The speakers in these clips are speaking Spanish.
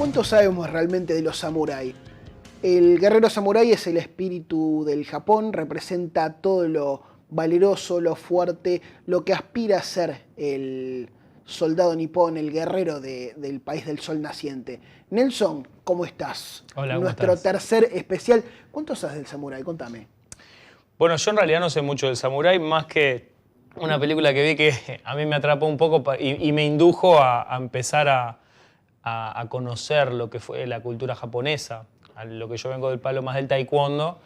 ¿Cuánto sabemos realmente de los samuráis? El guerrero samurái es el espíritu del Japón, representa todo lo valeroso, lo fuerte, lo que aspira a ser el soldado nipón, el guerrero del país del sol naciente. Nelson, ¿cómo estás? Hola, ¿cómo Nuestro estás? tercer especial. ¿Cuánto sabes del samurái? Contame. Bueno, yo en realidad no sé mucho del samurái, más que una película que vi que a mí me atrapó un poco y me indujo a empezar a conocer lo que fue la cultura japonesa. A lo que yo vengo del palo más del taekwondo,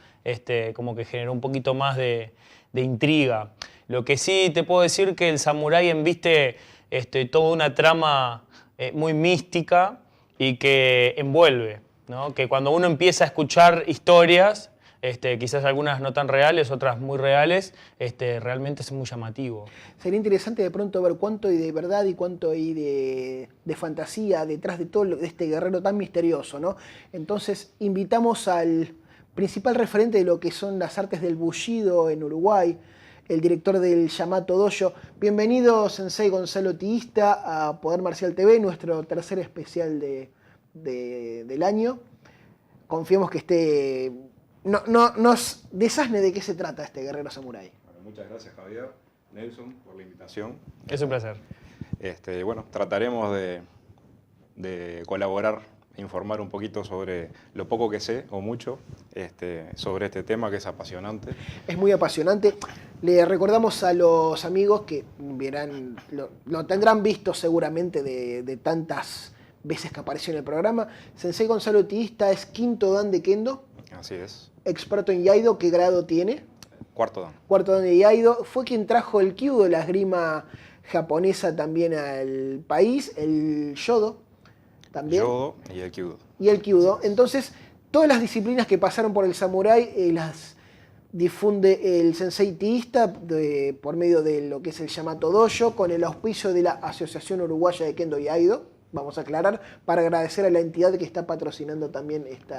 como que generó un poquito más de intriga. Lo que sí te puedo decir que el samurái embiste toda una trama muy mística y que envuelve, ¿no? Que cuando uno empieza a escuchar historias, quizás algunas no tan reales, otras muy reales, realmente es muy llamativo. Sería interesante de pronto ver cuánto hay de verdad y cuánto hay de fantasía detrás de todo de este guerrero tan misterioso, ¿no? Entonces invitamos al principal referente de lo que son las artes del Bushido en Uruguay, el director del Yamato Dojo. Bienvenido, Sensei Gonzalo Tiista, a Poder Marcial TV, nuestro tercer especial del año. Confiemos que no nos desasne de qué se trata este guerrero samurái. Bueno, muchas gracias, Javier, Nelson, por la invitación. Es un placer. Bueno, trataremos de colaborar, informar un poquito sobre lo poco que sé o mucho sobre este tema que es apasionante. Es muy apasionante. Le recordamos a los amigos que verán, lo tendrán visto seguramente de tantas veces que apareció en el programa. Sensei Gonzalo Tiista es quinto dan de Kendo. Así es. Experto en Iaido. ¿Qué grado tiene? Cuarto dan. Cuarto dan de Iaido. Fue quien trajo el Kyudo, la esgrima japonesa, también al país. El Yodo también. Yodo y el Kyudo. Y el Kyudo. Entonces, todas las disciplinas que pasaron por el samurái las difunde el Sensei Tiista por medio de lo que es el Yamato Dojo, con el auspicio de la Asociación Uruguaya de Kendo y Aido, vamos a aclarar, para agradecer a la entidad que está patrocinando también este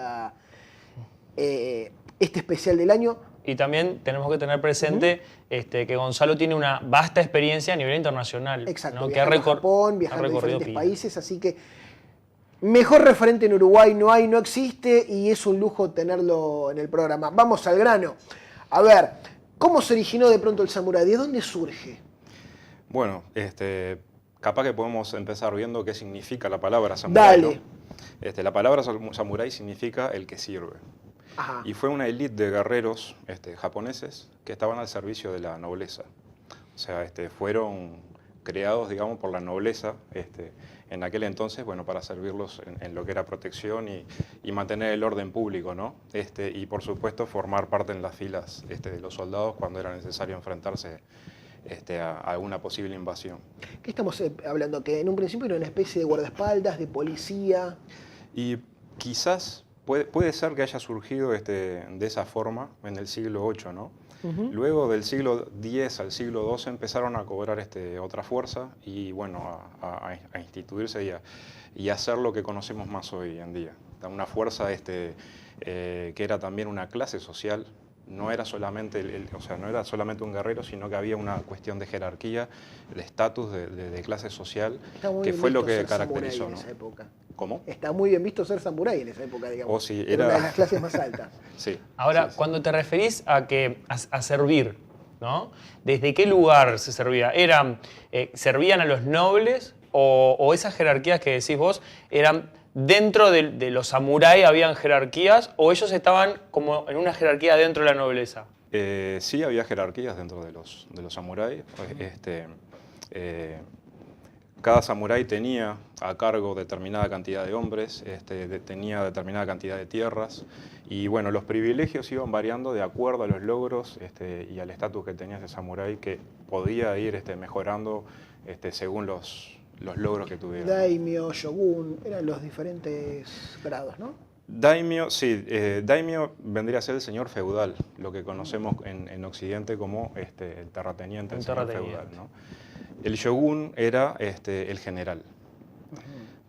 especial del año. Y también tenemos que tener presente que Gonzalo tiene una vasta experiencia a nivel internacional. Exacto, ¿no? viajando a Japón, viajando a diferentes Pila. países, así que mejor referente en Uruguay no hay, no existe, y es un lujo tenerlo en el programa. Vamos al grano. A ver, ¿cómo se originó de pronto el samurái? ¿De dónde surge? Bueno, capaz que podemos empezar viendo qué significa la palabra samurái. Dale. ¿No? La palabra samurái significa el que sirve. Ajá. Y fue una élite de guerreros japoneses que estaban al servicio de la nobleza. O sea, fueron creados, digamos, por la nobleza en aquel entonces, bueno, para servirlos en lo que era protección y mantener el orden público, ¿no? Y por supuesto formar parte en las filas de los soldados cuando era necesario enfrentarse a alguna posible invasión. ¿Qué estamos hablando? Que en un principio era una especie de guardaespaldas, de policía. Y quizás puede ser que haya surgido de esa forma en el siglo VIII, ¿no? Luego del siglo X al siglo XII empezaron a cobrar otra fuerza y bueno, a instituirse y a hacer lo que conocemos más hoy en día. Una fuerza que era también una clase social. No era solamente no era solamente un guerrero, sino que había una cuestión de jerarquía, de estatus, de clase social, que fue lo que caracterizó, ¿no? En esa época. ¿Cómo? Está muy bien visto ser samurái en esa época, digamos. Oh, sí, era una de las clases más altas. Sí. Ahora, Sí. cuando te referís a servir, ¿no? ¿Desde qué lugar se servía? ¿Servían a los nobles o esas jerarquías que decís vos eran dentro de los samuráis, habían jerarquías o ellos estaban como en una jerarquía dentro de la nobleza? Sí, había jerarquías dentro de los samuráis. Cada samurái tenía a cargo determinada cantidad de hombres, tenía determinada cantidad de tierras y bueno, los privilegios iban variando de acuerdo a los logros y al estatus que tenía ese samurái, que podía ir mejorando según los logros que tuviera. Daimyo, shogun, eran los diferentes grados, ¿no? Daimyo, sí, Daimyo vendría a ser el señor feudal, lo que conocemos en Occidente como el terrateniente, el señor feudal, ¿no? El shogun era el general.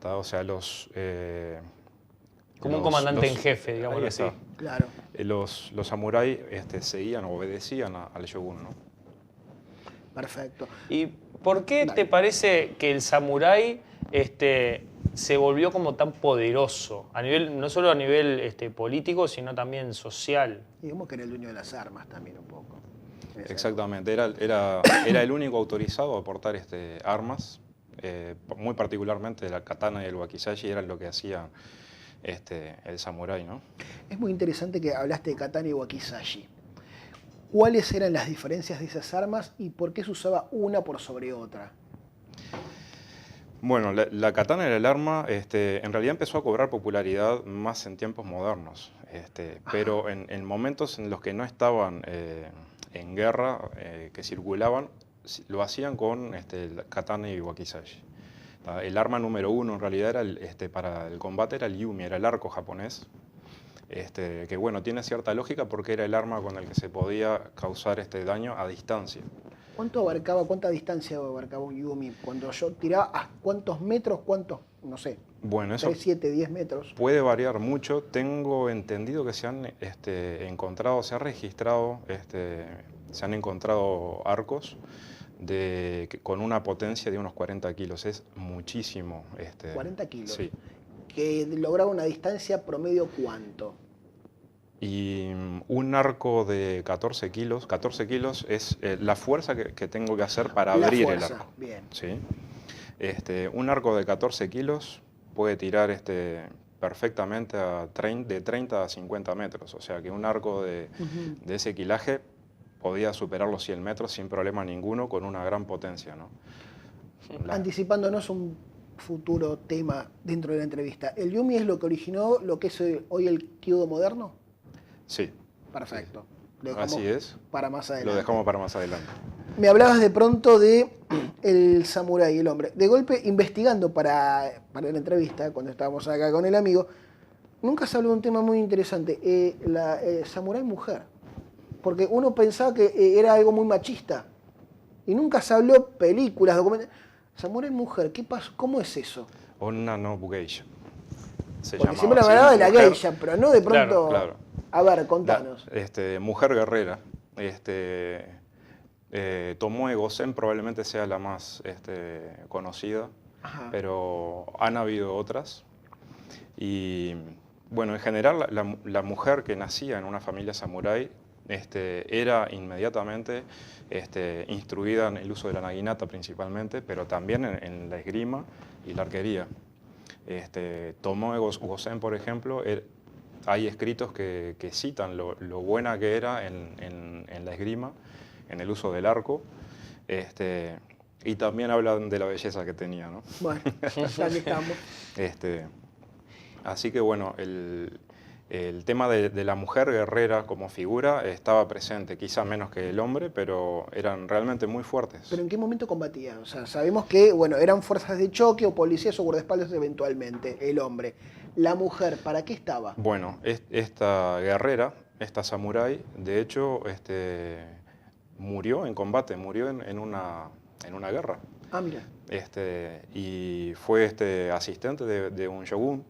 O sea, como un comandante en jefe, digamos así. Claro. Los samuráis seguían o obedecían al shogun, ¿no? Perfecto. ¿Y por qué te parece que el samurái se volvió como tan poderoso, no solo a nivel político, sino también social. Digamos que era el dueño de las armas también un poco. Exactamente, era el único autorizado a portar armas, muy particularmente la katana y el wakizashi eran lo que hacía el samurái, ¿no? Es muy interesante que hablaste de katana y wakizashi. ¿Cuáles eran las diferencias de esas armas y por qué se usaba una por sobre otra? Bueno, la katana era el arma, en realidad empezó a cobrar popularidad más en tiempos modernos, pero en momentos en los que no estaban en guerra, que circulaban, lo hacían con el katana y wakizashi. El arma número uno en realidad era para el combate era el yumi, era el arco japonés, que bueno, tiene cierta lógica porque era el arma con el que se podía causar daño a distancia. ¿Cuánta distancia abarcaba un yumi? Cuando yo tiraba, ¿a cuántos metros? ¿Cuántos? No sé. Bueno, eso 3, 7, 10 metros. puede variar mucho. Tengo entendido que se han encontrado, se ha registrado, se han encontrado arcos con una potencia de unos 40 kilos. Es muchísimo. 40 kilos. Sí. Que lograba una distancia promedio ¿cuánto? Y un arco de 14 kilos es la fuerza que tengo que hacer para abrir el arco. Bien. ¿Sí? Un arco de 14 kilos puede tirar perfectamente de 30 a 50 metros. O sea que un arco de ese quilaje podía superar los 100 metros sin problema ninguno con una gran potencia, ¿no? Anticipándonos un futuro tema dentro de la entrevista. ¿El yumi es lo que originó lo que es hoy el kyudo moderno? Sí. Perfecto. Así es. Para más adelante. Lo dejamos para más adelante. Me hablabas de pronto de el samurái, el hombre. De golpe, investigando para la entrevista, cuando estábamos acá con el amigo, nunca se habló de un tema muy interesante, la samurái mujer. Porque uno pensaba que era algo muy machista. Y nunca se habló películas, documentales. Samurái mujer, ¿qué pasó? ¿Cómo es eso? Onna no geisha. Porque siempre hablaba de la geisha, pero no de pronto... Claro. A ver, contanos. Mujer guerrera. Tomoe Gosen probablemente sea la más conocida, pero han habido otras. Y bueno, en general la mujer que nacía en una familia samurái era inmediatamente instruida en el uso de la naginata principalmente, pero también en la esgrima y la arquería. Tomoe Gosen, por ejemplo, hay escritos que citan lo buena que era en la esgrima, en el uso del arco, y también hablan de la belleza que tenía, ¿no? Bueno, aquí estamos. Así que bueno, el tema de la mujer guerrera como figura estaba presente, quizá menos que el hombre, pero eran realmente muy fuertes. ¿Pero en qué momento combatían? O sea, sabemos que, bueno, eran fuerzas de choque o policías o guardaespaldas eventualmente, el hombre. La mujer, ¿para qué estaba? Bueno, esta guerrera, esta samurái, de hecho, murió en combate, murió en una guerra. Ah, mira. Y fue asistente de un shogun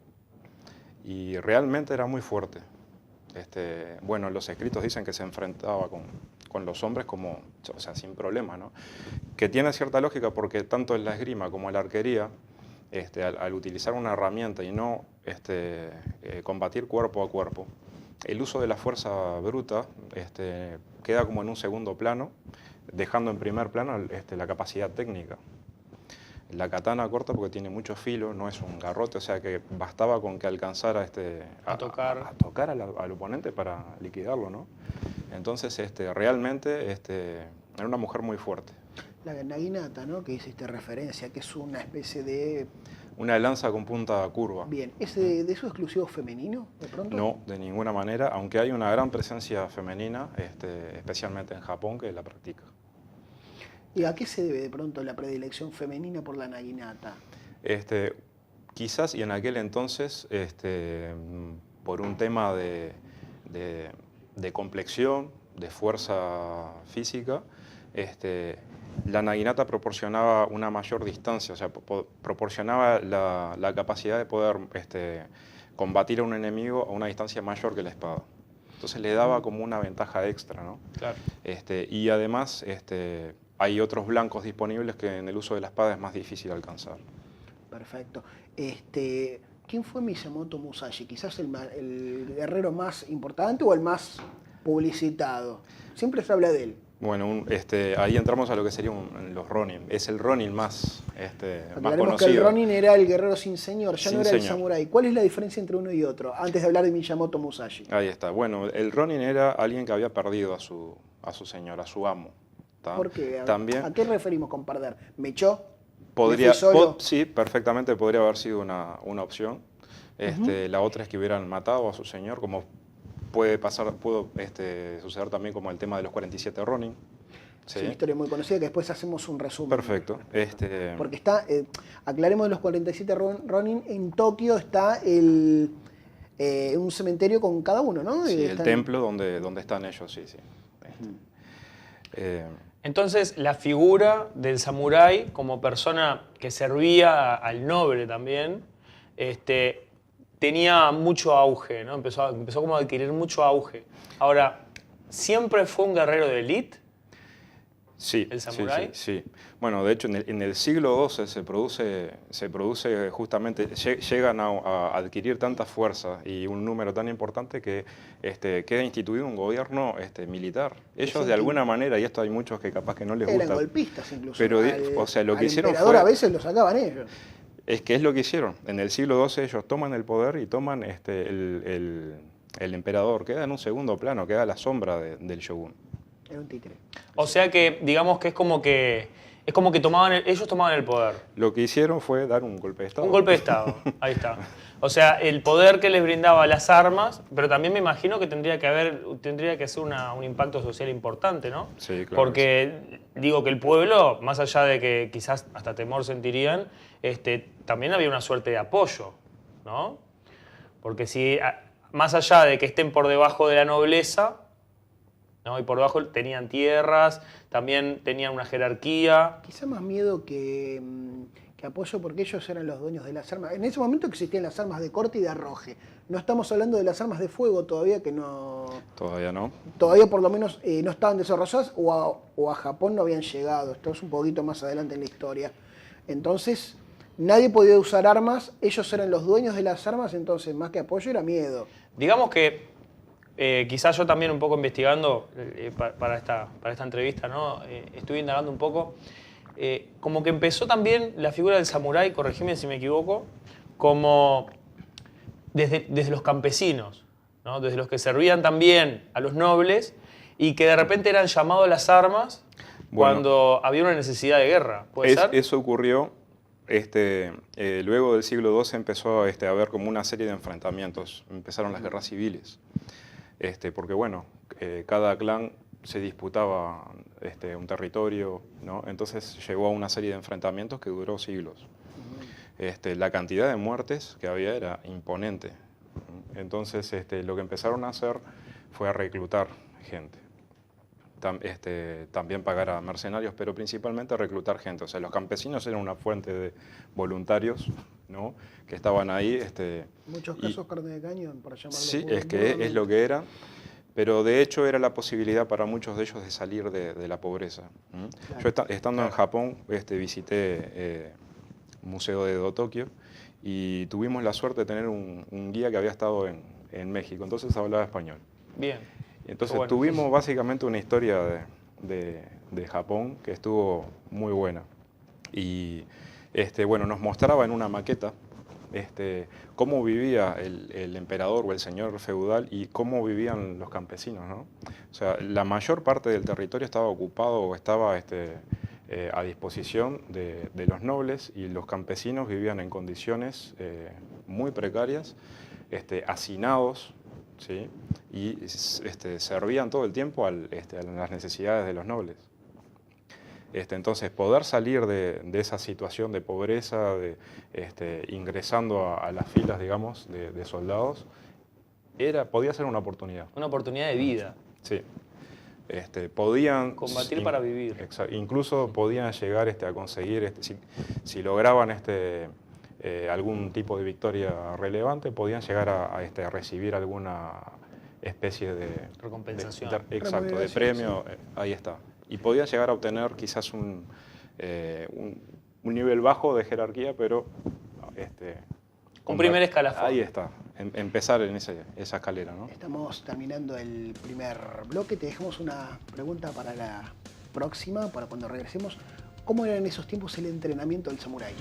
y realmente era muy fuerte. Bueno, los escritos dicen que se enfrentaba con los hombres o sea, sin problema, ¿no? Que tiene cierta lógica porque tanto en la esgrima como en la arquería, al utilizar una herramienta y no combatir cuerpo a cuerpo, el uso de la fuerza bruta queda como en un segundo plano, dejando en primer plano la capacidad técnica. La katana corta porque tiene mucho filo, no es un garrote, o sea que bastaba con que alcanzara a tocar al oponente para liquidarlo, ¿no? Entonces realmente era una mujer muy fuerte. La naginata, ¿no? Que hiciste referencia, que es una especie de... Una lanza con punta curva. Bien, ¿es de eso exclusivo femenino, de pronto? No, de ninguna manera, aunque hay una gran presencia femenina, especialmente en Japón, que la practica. ¿Y a qué se debe de pronto la predilección femenina por la naginata? Quizás, y en aquel entonces, por un tema de complexión, de fuerza física, la naginata proporcionaba una mayor distancia, o sea, proporcionaba la capacidad de poder combatir a un enemigo a una distancia mayor que la espada. Entonces le daba como una ventaja extra, ¿no? Claro. Y además hay otros blancos disponibles que en el uso de la espada es más difícil alcanzar. Perfecto. ¿Quién fue Miyamoto Musashi? Quizás el guerrero más importante o el más publicitado. Siempre se habla de él. Bueno, ahí entramos a lo que serían los Ronin. Es el Ronin más Aclaremos conocido. que el Ronin era el guerrero sin señor, ya Sin no era el señor. samurái. ¿Cuál es la diferencia entre uno y otro? Antes de hablar de Miyamoto Musashi. Ahí está. Bueno, el Ronin era alguien que había perdido a su señor, a su amo. ¿tá? ¿Por qué? También ¿A qué referimos con perder? ¿Me echó? podría, ¿Me fui solo? sí, perfectamente podría haber sido una opción. La otra es que hubieran matado a su señor, como pudo suceder también como el tema de los 47 Ronin. Es una historia muy conocida que después hacemos un resumen. Perfecto. Porque está, aclaremos de los 47 Ronin, en Tokio está un cementerio con cada uno, ¿no? Sí, el Están- templo donde están ellos, sí, sí. Entonces, la figura del samurái como persona que servía al noble también, tenía mucho auge, ¿no? Empezó como a adquirir mucho auge. Ahora, ¿siempre fue un guerrero de élite? Sí, ¿El samurái? sí. Bueno, de hecho, en el siglo XII se produce justamente, llegan a adquirir tanta fuerza y un número tan importante que queda instituido un gobierno militar. Ellos de alguna manera, y esto hay muchos que capaz que no les Eran gusta, golpistas incluso. pero o sea, lo que al hicieron emperador fue... a veces lo sacaban ellos. Es que es lo que hicieron. En el siglo XII ellos toman el poder y toman el emperador, queda en un segundo plano, queda a la sombra del shogun. Era un títere. O sea que, digamos que ellos tomaban el poder. Lo que hicieron fue dar un golpe de Estado. Un golpe de Estado, ahí está. O sea, el poder que les brindaba las armas, pero también me imagino que tendría que ser un impacto social importante, ¿no? Sí, claro. Porque digo que el pueblo, más allá de que quizás hasta temor sentirían, también había una suerte de apoyo, ¿no? Porque si, más allá de que estén por debajo de la nobleza, ¿no? Y por debajo tenían tierras, también tenían una jerarquía. Quizá más miedo que apoyo porque ellos eran los dueños de las armas. En ese momento existían las armas de corte y de arroje. No estamos hablando de las armas de fuego todavía, que no... Todavía no. Todavía por lo menos no estaban desarrolladas o a Japón no habían llegado. Esto es un poquito más adelante en la historia. Entonces, nadie podía usar armas. Ellos eran los dueños de las armas, entonces más que apoyo era miedo. Digamos que quizás yo también un poco investigando para esta entrevista, ¿no? Estuve indagando un poco. Como que empezó también la figura del samurái, corregime si me equivoco, como desde los campesinos, ¿no? Desde los que servían también a los nobles y que de repente eran llamados a las armas cuando había una necesidad de guerra. ¿Puede ser? Eso ocurrió. Luego del siglo XII empezó a haber como una serie de enfrentamientos. Empezaron las guerras civiles. Porque bueno, cada clan se disputaba un territorio, ¿no? Entonces llegó a una serie de enfrentamientos que duró siglos. La cantidad de muertes que había era imponente. Entonces lo que empezaron a hacer fue a reclutar gente. También pagar a mercenarios, pero principalmente a reclutar gente. O sea, los campesinos eran una fuente de voluntarios, ¿no? Que estaban ahí. En muchos casos carne de cañón, para llamarlo. Sí, es lo que era. Pero de hecho era la posibilidad para muchos de ellos de salir de la pobreza. Claro. Yo estando en Japón visité un museo de Edo Tokio y tuvimos la suerte de tener un guía que había estado en México, entonces hablaba español. Bien. Entonces tuvimos básicamente una historia de Japón que estuvo muy buena. Y bueno, nos mostraba en una maqueta cómo vivía el emperador o el señor feudal y cómo vivían los campesinos, ¿no? O sea, la mayor parte del territorio estaba ocupado o estaba a disposición de los nobles y los campesinos vivían en condiciones muy precarias, hacinados, ¿sí? Y servían todo el tiempo a las necesidades de los nobles. Entonces, poder salir de esa situación de pobreza, ingresando a las filas, digamos, de soldados, podía ser una oportunidad. Una oportunidad de vida. Sí. Podían... Combatir para vivir. Incluso podían llegar a conseguir, si lograban algún tipo de victoria relevante, podían llegar a recibir alguna especie de... Recompensación. Exacto, de premio, sí. Ahí está. Y podían llegar a obtener quizás un nivel bajo de jerarquía, pero Un primer escalafón. Ahí está, empezar en esa escalera, ¿no? Estamos terminando el primer bloque. Te dejamos una pregunta para la próxima, para cuando regresemos. ¿Cómo era en esos tiempos el entrenamiento del samurái?